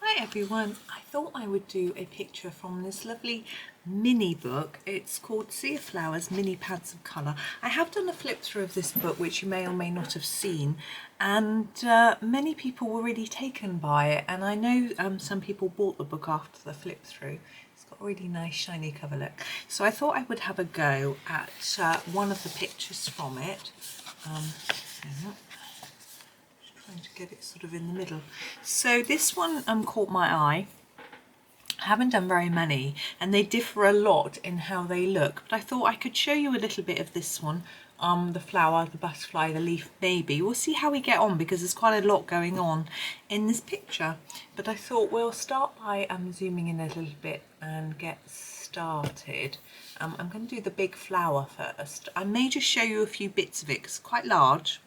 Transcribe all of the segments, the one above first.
Hi everyone, I thought I would do a picture from this lovely mini book. It's called Sea of Flowers Mini Pads of Colour. I have done a flip through of this book which you may or may not have seen, and many people were really taken by it, and I know some people bought the book after the flip through. It's got a really nice shiny cover look. So I thought I would have a go at one of the pictures from it. Trying to get it sort of in the middle. So this one caught my eye. I haven't done very many and they differ a lot in how they look, but I thought I could show you a little bit of this one. The flower, the butterfly, the leaf, maybe. We'll see how we get on because there's quite a lot going on in this picture. But I thought we'll start by zooming in a little bit and get started. I'm going to do the big flower first. I may just show you a few bits of it because it's quite large.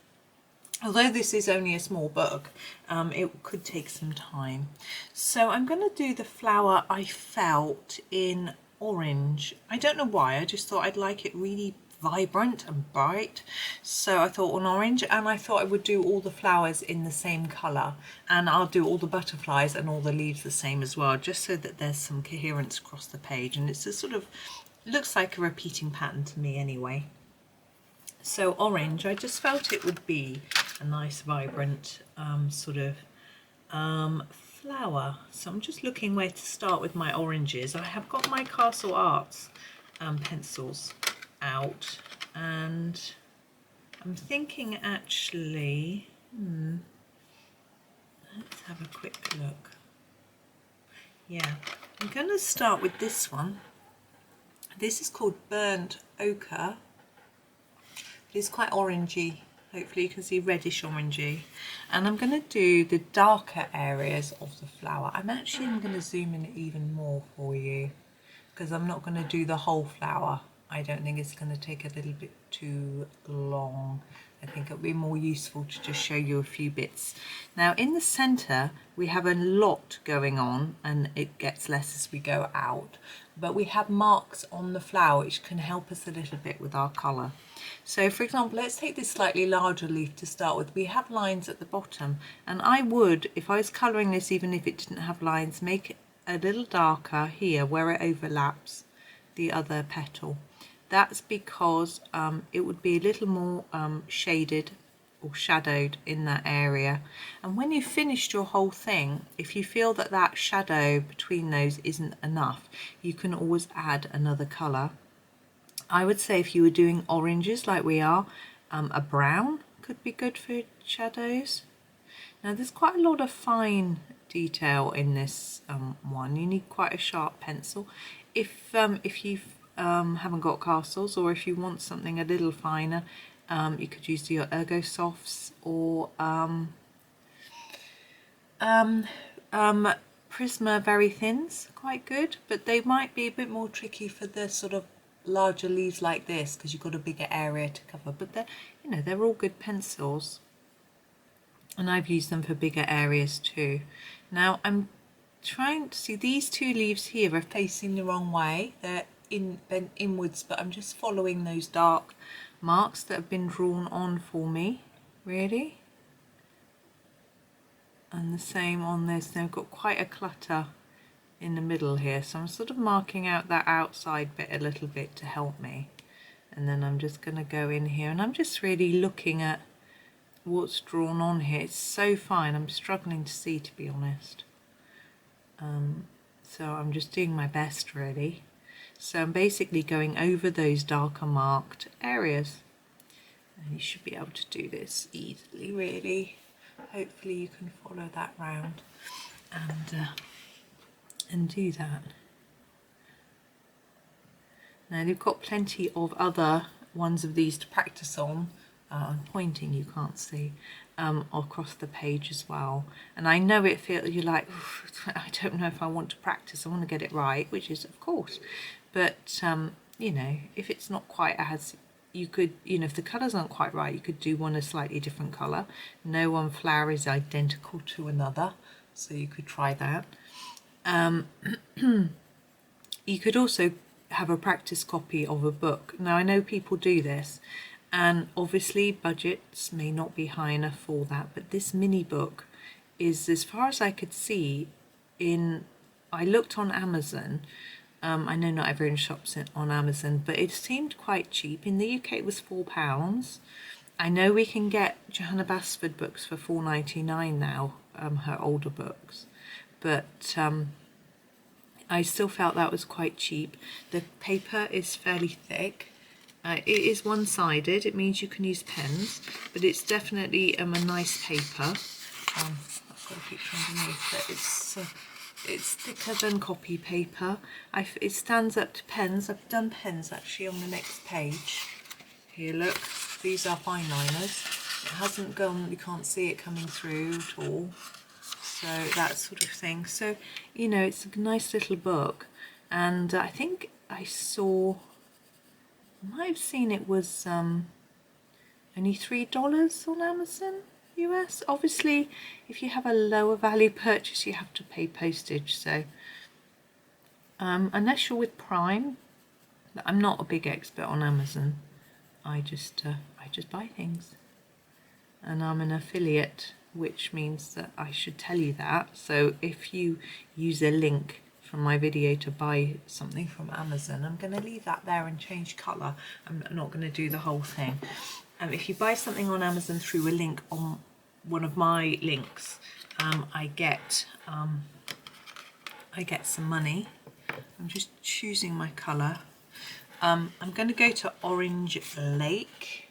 Although this is only a small book, it could take some time. So I'm going to do the flower I felt in orange. I don't know why, I just thought I'd like it really vibrant and bright. So I thought on orange, and I thought I would do all the flowers in the same colour. And I'll do all the butterflies and all the leaves the same as well, just so that there's some coherence across the page. And it's a sort of, looks like a repeating pattern to me anyway. So orange, I just felt it would be a nice vibrant sort of flower. So I'm just looking where to start with my oranges. I have got my Castle Arts pencils out, and I'm thinking actually, let's have a quick look. Yeah, I'm going to start with this one. This is called Burnt Ochre. It's quite orangey. Hopefully you can see reddish orangey. And I'm going to do the darker areas of the flower. I'm going to zoom in even more for you because I'm not going to do the whole flower. I don't think it's going to take a little bit too long. I think it'll be more useful to just show you a few bits. Now in the centre we have a lot going on, and it gets less as we go out, but we have marks on the flower which can help us a little bit with our colour. So for example, let's take this slightly larger leaf to start with. We have lines at the bottom, and I would, if I was colouring this even if it didn't have lines, make it a little darker here where it overlaps the other petal. That's because it would be a little more shaded or shadowed in that area. And when you've finished your whole thing, if you feel that that shadow between those isn't enough, you can always add another colour. I would say if you were doing oranges like we are, a brown could be good for shadows. Now there's quite a lot of fine detail in this one. You need quite a sharp pencil. If you haven't got castles, or if you want something a little finer, you could use your Ergo Softs or Prisma Very Thins, quite good, but they might be a bit more tricky for the sort of larger leaves like this because you've got a bigger area to cover. But they're all good pencils, and I've used them for bigger areas too. Now I'm trying to see, these two leaves here are facing the wrong way. They're bent inwards, but I'm just following those dark marks that have been drawn on for me, really. And the same on this. They've got quite a clutter in the middle here, so I'm sort of marking out that outside bit a little bit to help me. And then I'm just going to go in here, and I'm just really looking at what's drawn on here. It's so fine, I'm struggling to see, to be honest. So I'm just doing my best, really. So I'm basically going over those darker marked areas, and you should be able to do this easily, really. Hopefully you can follow that round and do that. Now you've got plenty of other ones of these to practice on. I'm pointing, you can't see, across the page as well. And I know it feels, you're like, I don't know if I want to practice, I want to get it right, which is of course. But, if it's not quite as, you could, if the colours aren't quite right, you could do one a slightly different colour. No one flower is identical to another, so you could try that. You could also have a practice copy of a book. Now, I know people do this, and obviously budgets may not be high enough for that, but this mini book is, as far as I could see, I looked on Amazon. I know not everyone shops on Amazon, but it seemed quite cheap. In the UK it was £4. I know we can get Johanna Basford books for £4.99 now, her older books, but I still felt that was quite cheap. The paper is fairly thick. It is one-sided, it means you can use pens, but it's definitely a nice paper. I've got a picture underneath that it's thicker than copy paper. It stands up to pens. I've done pens actually on the next page. Here, look, these are fine liners. It hasn't gone, you can't see it coming through at all. So that sort of thing. So, you know, it's a nice little book. And I think I might have seen it was only $3 on Amazon US. Obviously, if you have a lower value purchase, you have to pay postage. So unless you're with Prime, I'm not a big expert on Amazon. I just buy things, and I'm an affiliate, which means that I should tell you that. So if you use a link from my video to buy something from Amazon, I'm going to leave that there and change colour. I'm not going to do the whole thing. If you buy something on Amazon through a link on one of my links, I get some money. I'm just choosing my colour. I'm going to go to Orange Lake,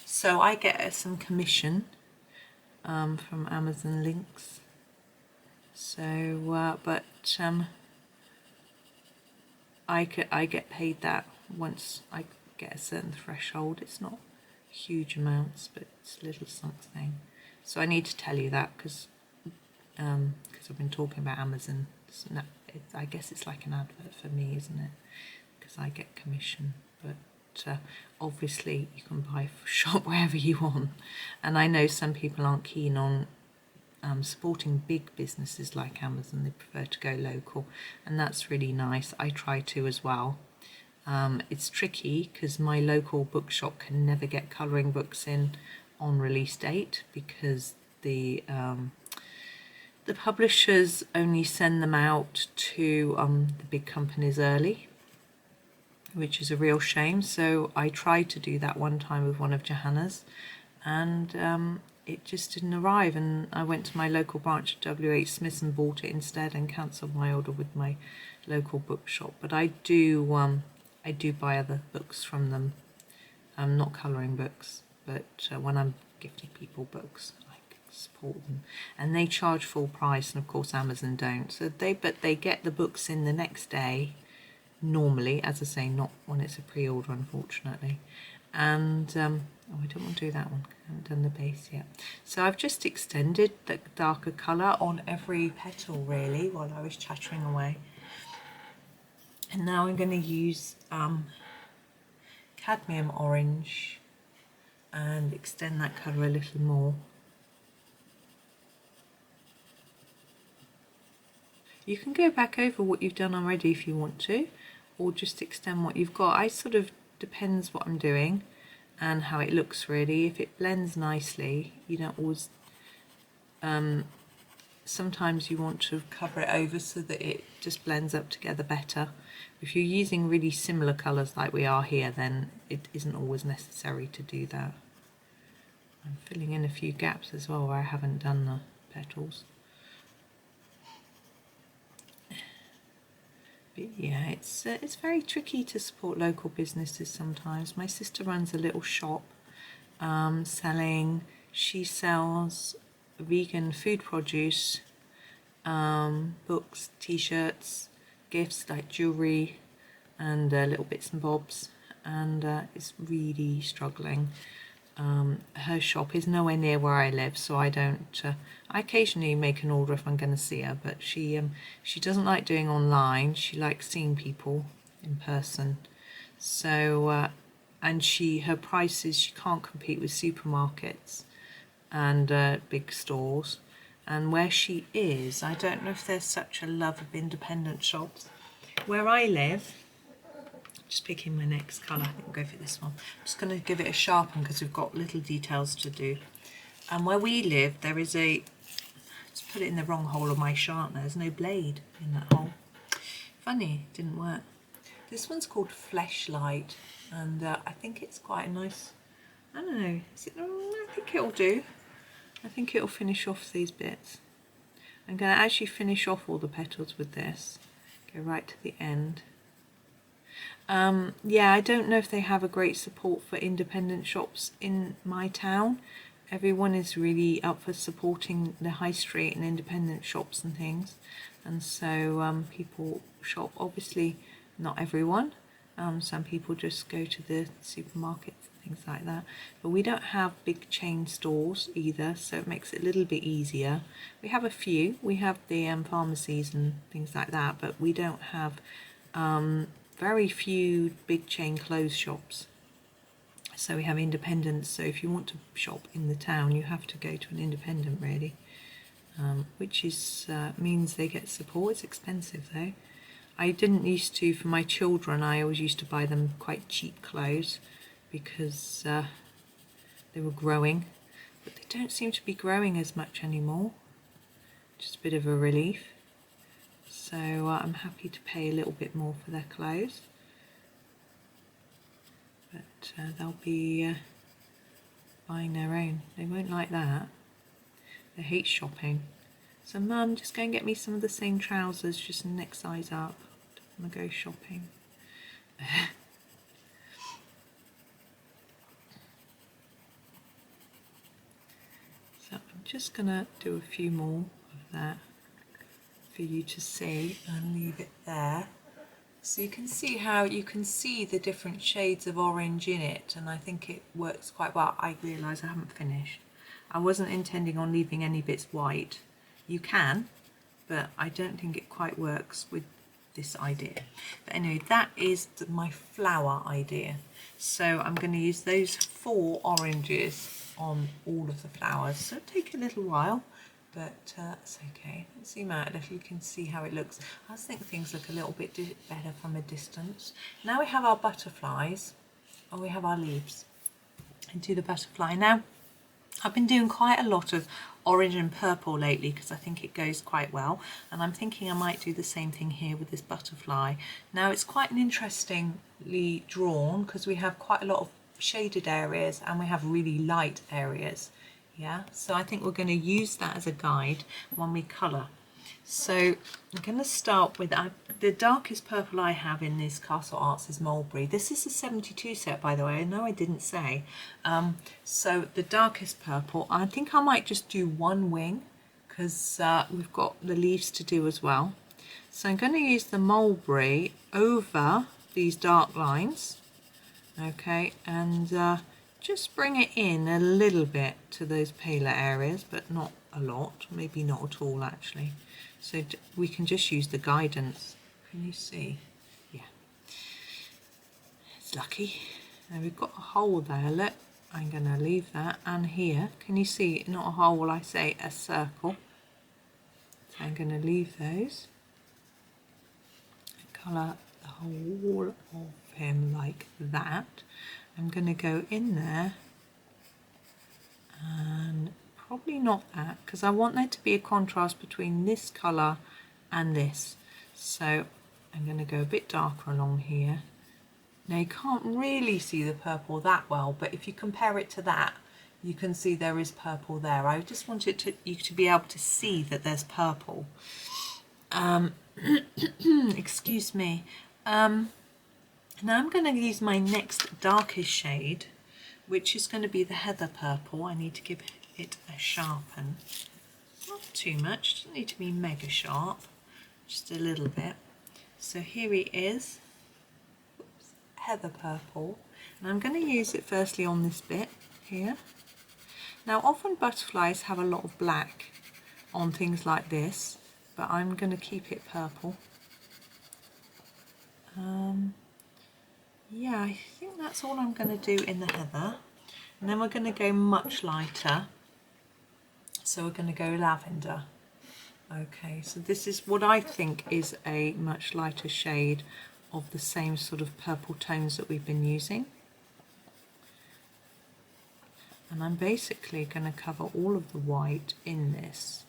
so I get some commission from Amazon links. So, but I get paid that once I get a certain threshold. It's not huge amounts, but it's a little something. So I need to tell you that because I've been talking about Amazon. I guess it's like an advert for me, isn't it? Because I get commission, but obviously you can shop wherever you want. And I know some people aren't keen on supporting big businesses like Amazon. They prefer to go local, and that's really nice. I try to as well. It's tricky because my local bookshop can never get colouring books in on release date because the publishers only send them out to the big companies early, which is a real shame. So I tried to do that one time with one of Johanna's, and it just didn't arrive, and I went to my local branch at WH Smith's and bought it instead and cancelled my order with my local bookshop. But I do buy other books from them, not colouring books, but when I'm gifting people books, I support them, and they charge full price, and of course Amazon don't. So they get the books in the next day normally, as I say, not when it's a pre-order, unfortunately. And I don't want to do that one, I haven't done the base yet. So I've just extended the darker colour on every petal really while I was chattering away. And now I'm going to use Cadmium Orange and extend that colour a little more. You can go back over what you've done already if you want to, or just extend what you've got. I sort of depends what I'm doing and how it looks really. If it blends nicely, you don't always, sometimes you want to cover it over so that it just blends up together better. If you're using really similar colours like we are here, then it isn't always necessary to do that. I'm filling in a few gaps as well where I haven't done the petals. But yeah, it's very tricky to support local businesses sometimes. My sister runs a little shop she sells vegan food produce, books, t-shirts, gifts like jewellery and little bits and bobs, and is really struggling. Her shop is nowhere near where I live, so I don't. I occasionally make an order if I'm going to see her, but she doesn't like doing online. She likes seeing people in person. So and her prices, she can't compete with supermarkets and big stores. And where she is, I don't know if there's such a love of independent shops. Where I live, just picking my next colour, I think I'll go for this one. I'm just going to give it a sharpen because we've got little details to do. And where we live, there is a Just put it in the wrong hole of my sharpener. There's no blade in that hole. Funny, didn't work. This one's called Fleshlight, and I think it's quite a nice, I don't know, I think it'll do. I think it'll finish off these bits. I'm going to actually finish off all the petals with this. Go right to the end. Yeah, I don't know if they have a great support for independent shops in my town. Everyone is really up for supporting the high street and independent shops and things. And so people shop, obviously not everyone. Some people just go to the supermarkets and things like that. But we don't have big chain stores either, so it makes it a little bit easier. We have a few. We have the pharmacies and things like that, but we don't have very few big chain clothes shops. So we have independents, so if you want to shop in the town you have to go to an independent really, which is means they get support. It's expensive though. I didn't used to, for my children, I always used to buy them quite cheap clothes because they were growing, but they don't seem to be growing as much anymore. Just a bit of a relief. So I'm happy to pay a little bit more for their clothes. But they'll be buying their own. They won't like that. They hate shopping. So Mum, just go and get me some of the same trousers, just next size up. I'm going to go shopping. So I'm just going to do a few more of that for you to see and leave it there. So you can see how you can see the different shades of orange in it, and I think it works quite well. I realise I haven't finished. I wasn't intending on leaving any bits white. You can, but I don't think it quite works with this idea. But anyway, that is my flower idea. So I'm going to use those 4 oranges on all of the flowers. So it'll take a little while, but it's okay. Zoom out a little, you can see how it looks. I just think things look a little bit better from a distance. Now we have our butterflies, or we have our leaves, and do the butterfly. Now, I've been doing quite a lot of orange and purple lately because I think it goes quite well, and I'm thinking I might do the same thing here with this butterfly. Now it's quite an interestingly drawn because we have quite a lot of shaded areas and we have really light areas. Yeah, so I think we're going to use that as a guide when we colour. So I'm going to start with the darkest purple I have in this Castle Arts is Mulberry. This is a 72 set, by the way. I know I didn't say. So the darkest purple, I think I might just do one wing because we've got the leaves to do as well. So I'm going to use the Mulberry over these dark lines. Okay, and just bring it in a little bit to those paler areas, but not a lot, maybe not at all actually. So we can just use the guidance. Can you see? Yeah. It's lucky. Now we've got a hole there, look. I'm going to leave that, and here, can you see, not a hole, I say a circle. So I'm going to leave those. And colour the whole of him like that. I'm going to go in there and probably not that, because I want there to be a contrast between this colour and this. So I'm going to go a bit darker along here. Now you can't really see the purple that well, but if you compare it to that, you can see there is purple there. I just wanted you to be able to see that there's purple. Excuse me. Now I'm going to use my next darkest shade, which is going to be the heather purple. I need to give it a sharpen. Not too much, doesn't need to be mega sharp, just a little bit. So here it is, heather purple, and I'm going to use it firstly on this bit here. Now often butterflies have a lot of black on things like this, but I'm going to keep it purple. Yeah, I think that's all I'm going to do in the heather, and then we're going to go much lighter, so we're going to go lavender. Okay, so this is what I think is a much lighter shade of the same sort of purple tones that we've been using, and I'm basically going to cover all of the white in this.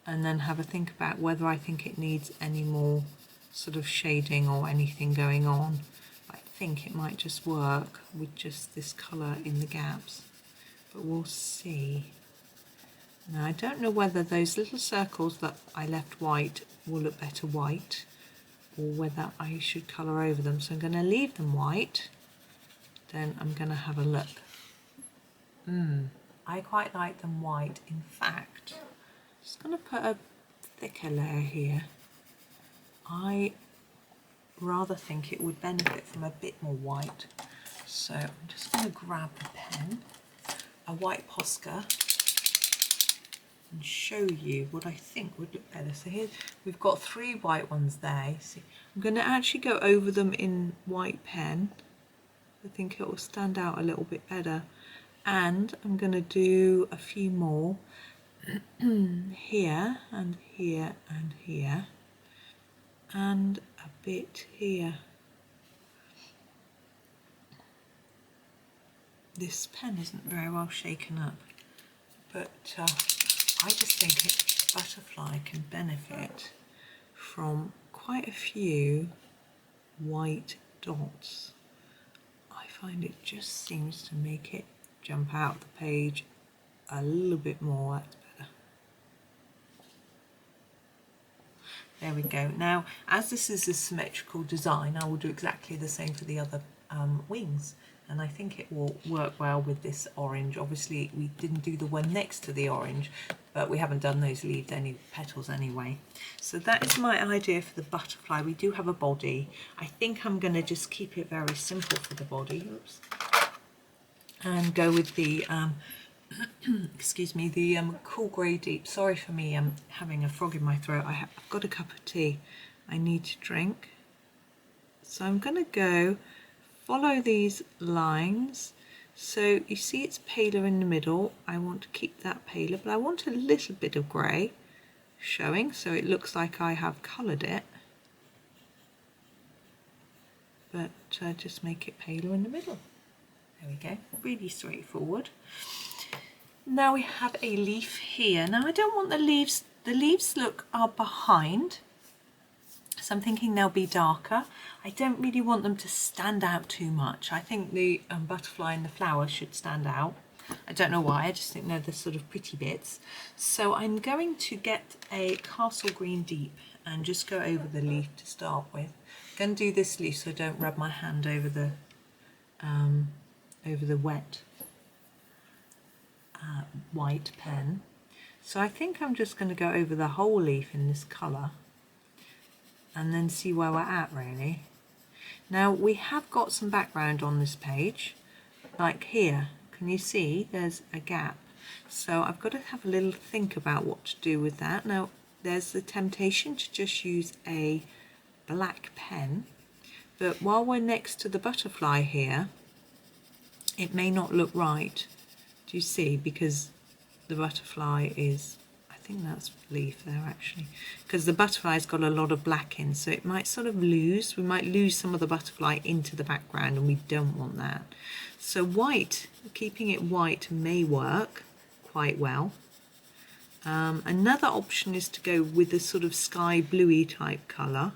and then have a think about whether I think it needs any more sort of shading or anything going on. I think it might just work with just this colour in the gaps, but we'll see. Now I don't know whether those little circles that I left white will look better white, or whether I should colour over them. So I'm going to leave them white, then I'm going to have a look. I quite like them white. In fact, I'm just going to put a thicker layer here. I rather think it would benefit from a bit more white. So I'm just going to grab the pen, a white Posca, and show you what I think would look better. So here we've got 3 white ones there. You see, I'm going to actually go over them in white pen. I think it will stand out a little bit better. And I'm going to do a few more here and here and here, and a bit here. This pen isn't very well shaken up, but I just think butterfly can benefit from quite a few white dots. I find it just seems to make it jump out the page a little bit more. That's better. There we go. Now, as this is a symmetrical design, I will do exactly the same for the other wings, and I think it will work well with this orange. Obviously we didn't do the one next to the orange, but we haven't done those leaved any petals anyway. So that is my idea for the butterfly. We do have a body. I think I'm going to just keep it very simple for the body. Oops. And go with the excuse me, the cool grey deep. Sorry for me, I'm having a frog in my throat. I've got a cup of tea I need to drink. So I'm going to go follow these lines. So you see it's paler in the middle. I want to keep that paler, but I want a little bit of grey showing, so it looks like I have coloured it. But just make it paler in the middle. There we go, really straightforward. Now we have a leaf here. Now I don't want the leaves are behind, so I'm thinking they'll be darker. I don't really want them to stand out too much. I think the butterfly and the flower should stand out. I don't know why, I just think they're the sort of pretty bits. So I'm going to get a castle green deep and just go over the leaf to start with. I'm going to do this leaf so I don't rub my hand over the wet white pen. So I think I'm just going to go over the whole leaf in this colour and then see where we're at really. Now we have got some background on this page, like here, can you see there's a gap? So I've got to have a little think about what to do with that. Now there's the temptation to just use a black pen, but while we're next to the butterfly here, it may not look right. Do you see? Because the butterfly is, I think that's leaf there actually, because the butterfly's got a lot of black in, so it might sort of lose, we might lose some of the butterfly into the background, and we don't want that. So white, keeping it white may work quite well. Another option is to go with a sort of sky bluey type colour.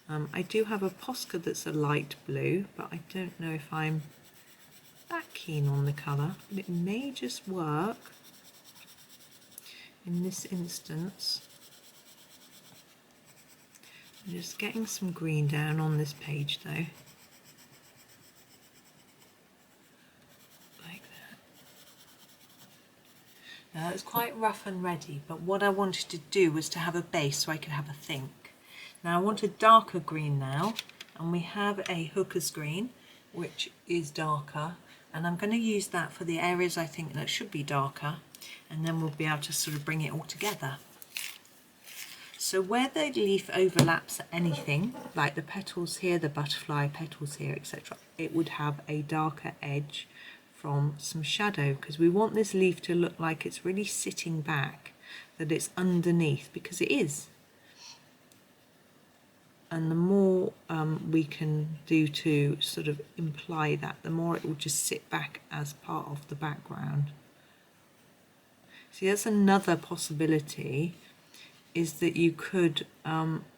I do have a Posca that's a light blue, but I don't know if I'm that keen on the colour, but it may just work in this instance. I'm just getting some green down on this page though, like that. Now it's quite rough and ready, but what I wanted to do was to have a base so I could have a think. Now I want a darker green now, and we have a hooker's green which is darker, and I'm going to use that for the areas I think that should be darker, and then we'll be able to sort of bring it all together. So where the leaf overlaps anything, like the petals here, the butterfly petals here, etc., it would have a darker edge from some shadow, because we want this leaf to look like it's really sitting back, that it's underneath, because it is. And the more we can do to sort of imply that, the more it will just sit back as part of the background. See, that's another possibility. is that you could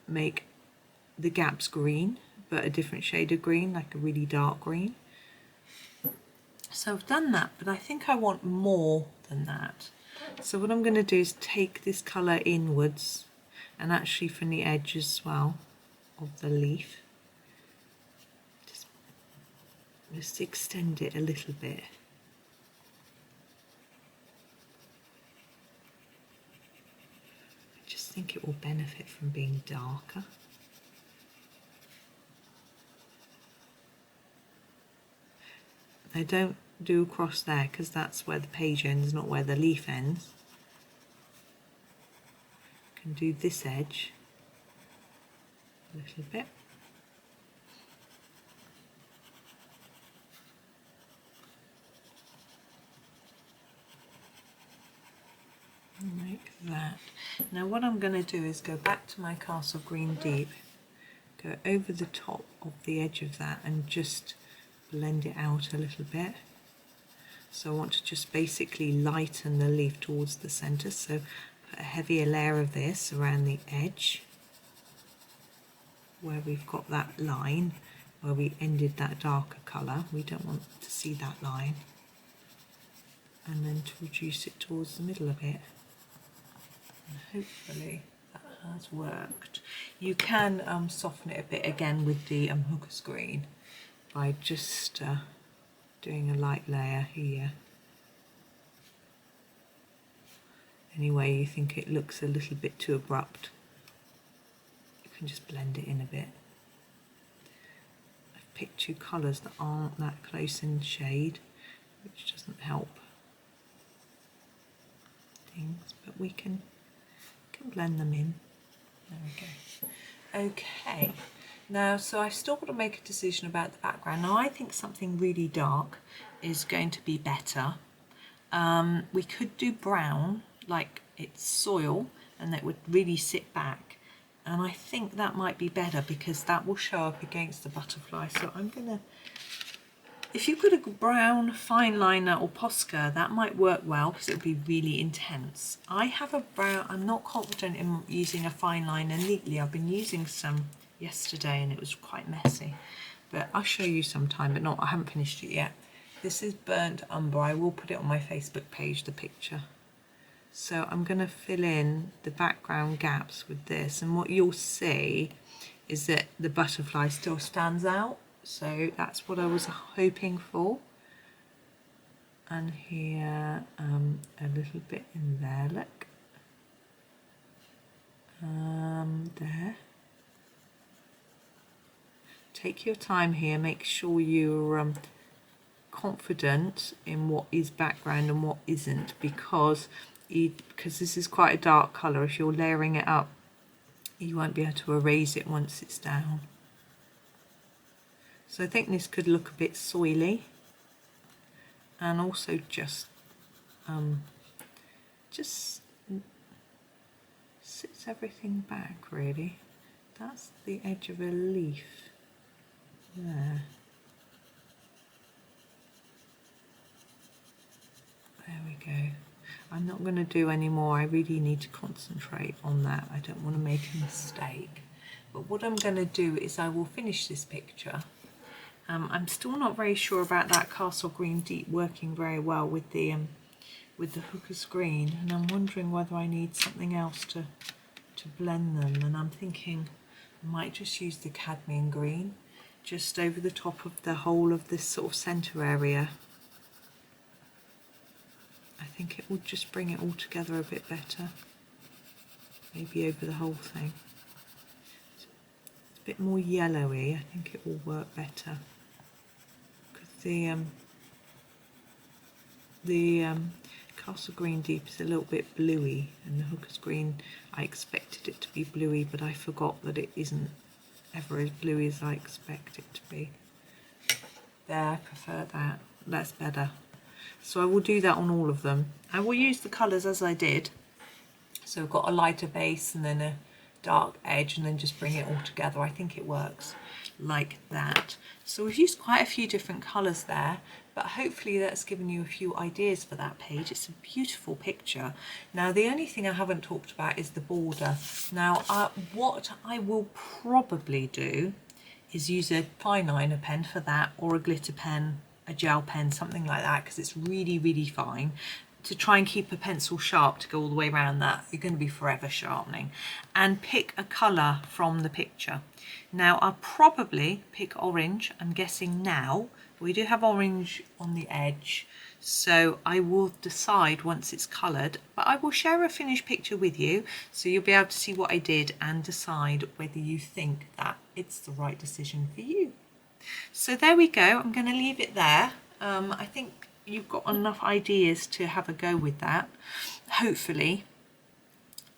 make the gaps green, but a different shade of green, like a really dark green. So I've done that, but I think I want more than that. So what I'm going to do is take this colour inwards, and actually from the edge as well of the leaf, just extend it a little bit. I just think it will benefit from being darker. I don't do across there because that's where the page ends, not where the leaf ends. I can do this edge a little bit. Like that. Now what I'm going to do is go back to my Castle Green Deep, go over the top of the edge of that and just blend it out a little bit. So I want to just basically lighten the leaf towards the centre, so put a heavier layer of this around the edge where we've got that line where we ended that darker colour. We don't want to see that line, and then to reduce it towards the middle a bit, and hopefully that has worked. You can soften it a bit again with the Hooker's Green by just doing a light layer here. Anyway, you think it looks a little bit too abrupt, you can just blend it in a bit. I've picked two colours that aren't that close in shade, which doesn't help things, but we can blend them in. There we go. Okay. Now, so I've still got to make a decision about the background. Now, I think something really dark is going to be better. We could do brown, like it's soil, and that would really sit back. And I think that might be better because that will show up against the butterfly. So I'm going to, if you've got a brown fine liner or Posca, that might work well because it would be really intense. I have a brown, I'm not confident in using a fine liner neatly. I've been using some yesterday and it was quite messy, but I'll show you sometime, but I haven't finished it yet. This is burnt umber. I will put it on my Facebook page, the picture. So I'm going to fill in the background gaps with this, and what you'll see is that the butterfly still stands out, so that's what I was hoping for. And here a little bit in there, look, there. Take your time here, make sure you're confident in what is background and what isn't, because this is quite a dark colour. If you're layering it up, you won't be able to erase it once it's down. So I think this could look a bit soily, and also just sits everything back really. That's the edge of a leaf there. There we go. I'm not going to do any more. I really need to concentrate on that. I don't want to make a mistake. But what I'm going to do is I will finish this picture. I'm still not very sure about that Castle Green Deep working very well with the Hooker's Green, and I'm wondering whether I need something else to blend them. And I'm thinking I might just use the Cadmium Green just over the top of the whole of this sort of centre area. I think it will just bring it all together a bit better. Maybe over the whole thing. It's a bit more yellowy. I think it will work better. Because the Castle Green Deep is a little bit bluey, and the Hooker's Green, I expected it to be bluey, but I forgot that it isn't ever as bluey as I expect it to be. There, I prefer that. That's better. So I will do that on all of them. I will use the colours as I did. So I've got a lighter base and then a dark edge and then just bring it all together. I think it works like that. So we've used quite a few different colours there, but hopefully that's given you a few ideas for that page. It's a beautiful picture. Now the only thing I haven't talked about is the border. Now what I will probably do is use a fine liner pen for that, or a glitter pen, a gel pen, something like that, because it's really, really fine, to try and keep a pencil sharp to go all the way around that. You're going to be forever sharpening. And pick a colour from the picture. Now I'll probably pick orange, I'm guessing now. We do have orange on the edge, so I will decide once it's coloured, but I will share a finished picture with you so you'll be able to see what I did and decide whether you think that it's the right decision for you. So there we go, I'm going to leave it there. I think you've got enough ideas to have a go with that, hopefully,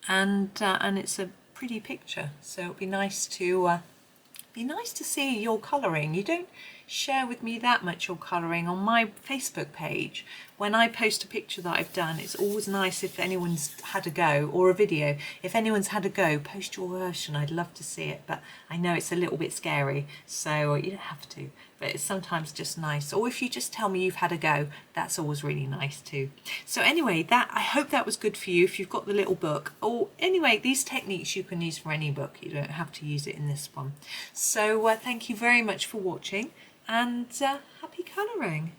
and it's a pretty picture, so it'll be nice to see your colouring. You don't share with me that much your colouring on my Facebook page. When I post a picture that I've done, it's always nice if anyone's had a go, or a video, if anyone's had a go, post your version. I'd love to see it, but I know it's a little bit scary, so you don't have to, but it's sometimes just nice. Or if you just tell me you've had a go, that's always really nice too. So anyway, I hope that was good for you if you've got the little book. Or anyway, these techniques you can use for any book, you don't have to use it in this one. So thank you very much for watching, and happy colouring.